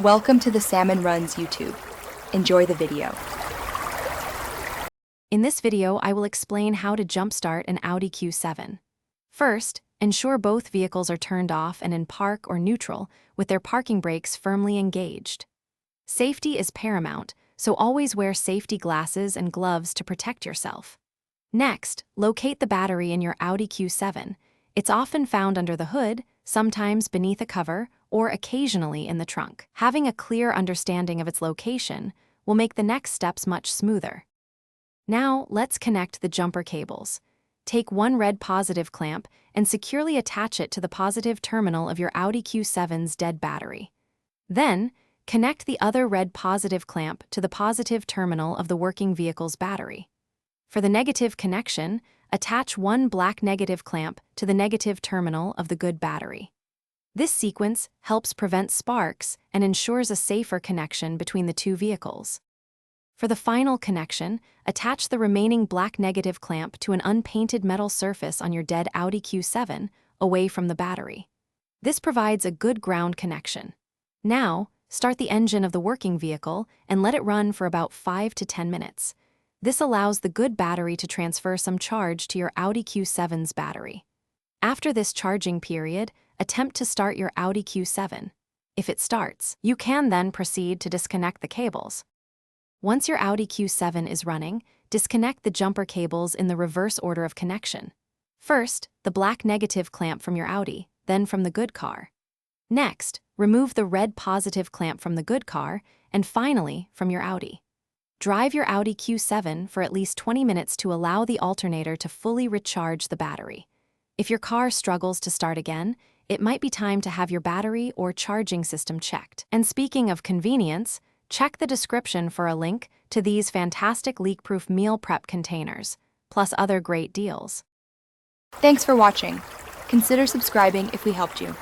Welcome to the Salmon Runs YouTube. Enjoy the video. In this video, I will explain how to jumpstart an Audi Q7. First, ensure both vehicles are turned off and in park or neutral with their parking brakes firmly engaged. Safety is paramount, so always wear safety glasses and gloves to protect yourself. Next, locate the battery in your Audi Q7. It's often found under the hood, sometimes beneath a cover, or occasionally in the trunk. Having a clear understanding of its location will make the next steps much smoother. Now, let's connect the jumper cables. Take one red positive clamp and securely attach it to the positive terminal of your Audi Q7's dead battery. Then, connect the other red positive clamp to the positive terminal of the working vehicle's battery. For the negative connection, attach one black negative clamp to the negative terminal of the good battery. This sequence helps prevent sparks and ensures a safer connection between the two vehicles. For the final connection, attach the remaining black negative clamp to an unpainted metal surface on your dead Audi Q7, away from the battery. This provides a good ground connection. Now, start the engine of the working vehicle and let it run for about 5 to 10 minutes. This allows the good battery to transfer some charge to your Audi Q7's battery. After this charging period, attempt to start your Audi Q7. If it starts, you can then proceed to disconnect the cables. Once your Audi Q7 is running, disconnect the jumper cables in the reverse order of connection. First, the black negative clamp from your Audi, then from the good car. Next, remove the red positive clamp from the good car, and finally, from your Audi. Drive your Audi Q7 for at least 20 minutes to allow the alternator to fully recharge the battery. If your car struggles to start again, it might be time to have your battery or charging system checked. And speaking of convenience, check the description for a link to these fantastic leak-proof meal prep containers, plus other great deals. Thanks for watching. Consider subscribing if we helped you.